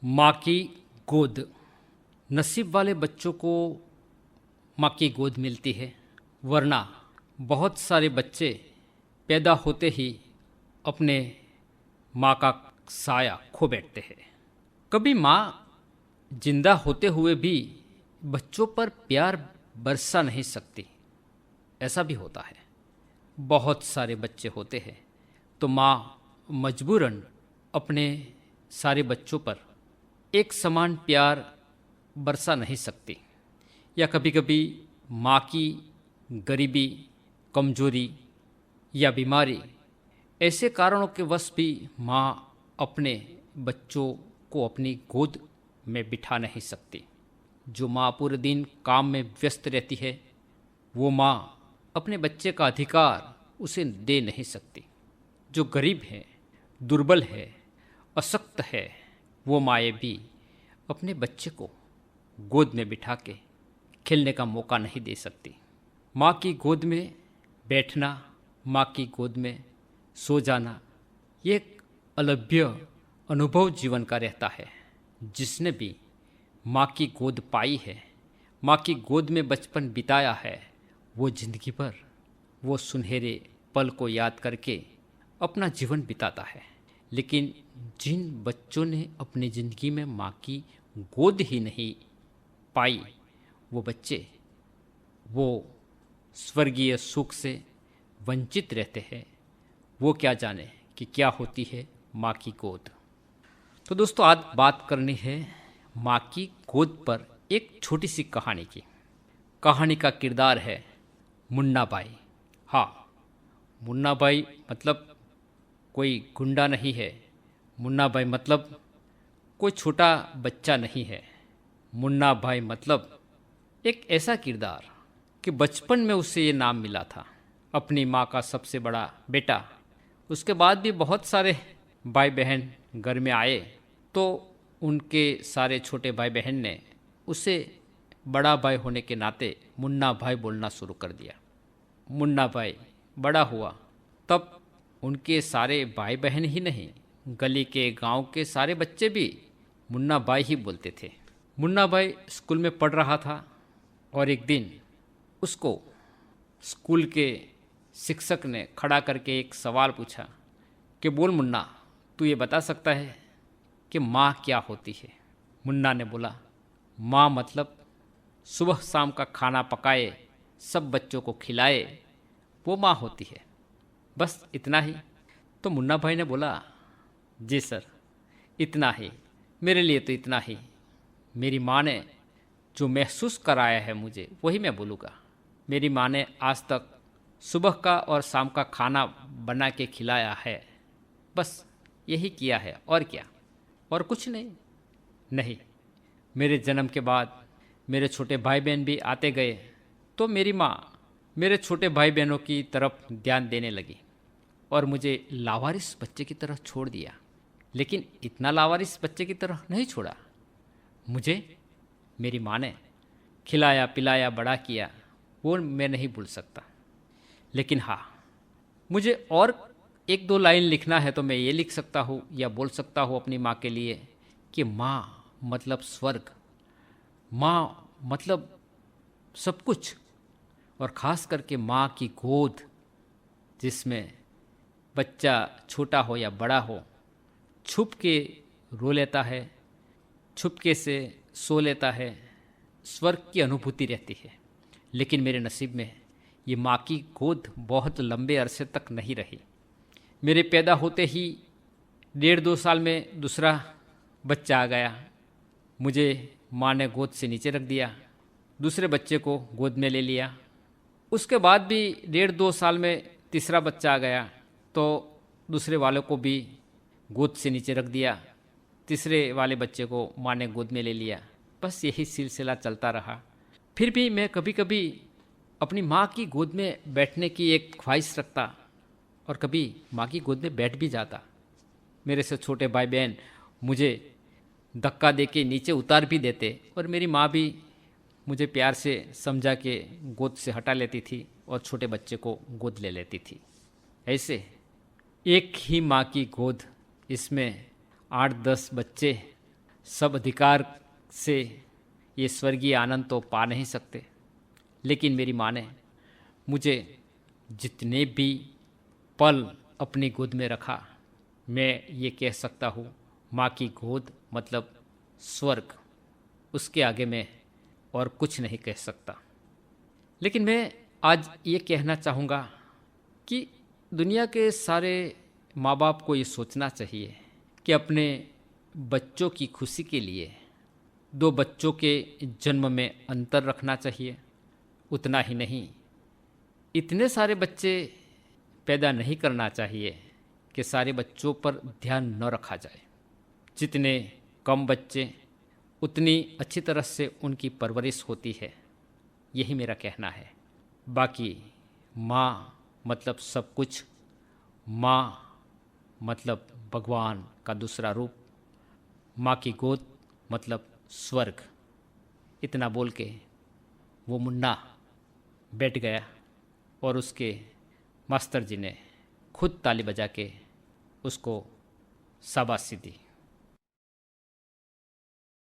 माँ की गोद। नसीब वाले बच्चों को माँ की गोद मिलती है, वरना बहुत सारे बच्चे पैदा होते ही अपने माँ का साया खो बैठते हैं। कभी माँ जिंदा होते हुए भी बच्चों पर प्यार बरसा नहीं सकती, ऐसा भी होता है। बहुत सारे बच्चे होते हैं तो माँ मजबूरन अपने सारे बच्चों पर एक समान प्यार बरसा नहीं सकती, या कभी कभी माँ की गरीबी, कमजोरी या बीमारी, ऐसे कारणों के वश भी माँ अपने बच्चों को अपनी गोद में बिठा नहीं सकती। जो माँ पूरे दिन काम में व्यस्त रहती है, वो माँ अपने बच्चे का अधिकार उसे दे नहीं सकती। जो गरीब है, दुर्बल है, अशक्त है, वो माएँ भी अपने बच्चे को गोद में बिठा के खेलने का मौका नहीं दे सकती। माँ की गोद में बैठना, माँ की गोद में सो जाना, ये एक अलभ्य अनुभव जीवन का रहता है। जिसने भी माँ की गोद पाई है, माँ की गोद में बचपन बिताया है, वो जिंदगी भर वो सुनहरे पल को याद करके अपना जीवन बिताता है। लेकिन जिन बच्चों ने अपनी ज़िंदगी में माँ की गोद ही नहीं पाई, वो बच्चे वो स्वर्गीय सुख से वंचित रहते हैं। वो क्या जाने कि क्या होती है माँ की गोद। तो दोस्तों, आज बात करनी है माँ की गोद पर एक छोटी सी कहानी की। कहानी का किरदार है मुन्ना भाई। हाँ, मुन्ना भाई मतलब कोई गुंडा नहीं है। मुन्ना भाई मतलब कोई छोटा बच्चा नहीं है। मुन्ना भाई मतलब एक ऐसा किरदार कि बचपन में उसे ये नाम मिला था, अपनी माँ का सबसे बड़ा बेटा। उसके बाद भी बहुत सारे भाई बहन घर में आए तो उनके सारे छोटे भाई बहन ने उसे बड़ा भाई होने के नाते मुन्ना भाई बोलना शुरू कर दिया। मुन्ना भाई बड़ा हुआ तब उनके सारे भाई बहन ही नहीं, गली के, गांव के सारे बच्चे भी मुन्ना भाई ही बोलते थे। मुन्ना भाई स्कूल में पढ़ रहा था और एक दिन उसको स्कूल के शिक्षक ने खड़ा करके एक सवाल पूछा कि बोल मुन्ना, तू ये बता सकता है कि माँ क्या होती है? मुन्ना ने बोला, माँ मतलब सुबह शाम का खाना पकाए, सब बच्चों को खिलाए, वो माँ होती है। बस इतना ही? तो मुन्ना भाई ने बोला, जी सर, इतना ही, मेरे लिए तो इतना ही। मेरी माँ ने जो महसूस कराया है मुझे, वही मैं बोलूँगा। मेरी माँ ने आज तक सुबह का और शाम का खाना बना के खिलाया है, बस यही किया है। और क्या? और कुछ नहीं। नहीं, मेरे जन्म के बाद मेरे छोटे भाई बहन भी आते गए तो मेरी माँ मेरे छोटे भाई बहनों की तरफ ध्यान देने लगी और मुझे लावारिस बच्चे की तरह छोड़ दिया। लेकिन इतना लावारिस बच्चे की तरह नहीं छोड़ा। मुझे मेरी माँ ने खिलाया पिलाया बड़ा किया, वो मैं नहीं भूल सकता। लेकिन हाँ, मुझे और एक दो लाइन लिखना है तो मैं ये लिख सकता हूँ या बोल सकता हूँ अपनी माँ के लिए कि माँ मतलब स्वर्ग, माँ मतलब सब कुछ, और ख़ास करके माँ की गोद, जिसमें बच्चा छोटा हो या बड़ा हो छुप के रो लेता है, छुपके से सो लेता है, स्वर्ग की अनुभूति रहती है। लेकिन मेरे नसीब में ये माँ की गोद बहुत लंबे अरसे तक नहीं रही। मेरे पैदा होते ही 1.5-2 साल में दूसरा बच्चा आ गया। मुझे माँ ने गोद से नीचे रख दिया, दूसरे बच्चे को गोद में ले लिया। उसके बाद भी 1.5-2 साल में तीसरा बच्चा आ गया तो दूसरे वालों को भी गोद से नीचे रख दिया, तीसरे वाले बच्चे को माँ ने गोद में ले लिया। बस यही सिलसिला चलता रहा। फिर भी मैं कभी कभी अपनी माँ की गोद में बैठने की एक ख्वाहिश रखता और कभी माँ की गोद में बैठ भी जाता। मेरे से छोटे भाई बहन मुझे धक्का दे के नीचे उतार भी देते और मेरी माँ भी मुझे प्यार से समझा के गोद से हटा लेती थी और छोटे बच्चे को गोद ले लेती थी। ऐसे एक ही माँ की गोद, इसमें 8-10 बच्चे सब अधिकार से ये स्वर्गीय आनंद तो पा नहीं सकते, लेकिन मेरी माँ ने मुझे जितने भी पल अपनी गोद में रखा, मैं ये कह सकता हूँ माँ की गोद मतलब स्वर्ग, उसके आगे मैं और कुछ नहीं कह सकता। लेकिन मैं आज ये कहना चाहूँगा कि दुनिया के सारे माँ बाप को ये सोचना चाहिए कि अपने बच्चों की खुशी के लिए दो बच्चों के जन्म में अंतर रखना चाहिए। उतना ही नहीं, इतने सारे बच्चे पैदा नहीं करना चाहिए कि सारे बच्चों पर ध्यान न रखा जाए। जितने कम बच्चे उतनी अच्छी तरह से उनकी परवरिश होती है, यही मेरा कहना है। बाकी माँ मतलब सब कुछ, माँ मतलब भगवान का दूसरा रूप, माँ की गोद मतलब स्वर्ग। इतना बोल के वो मुन्ना बैठ गया और उसके मास्टर जी ने खुद ताली बजा के उसको शाबाशी दी।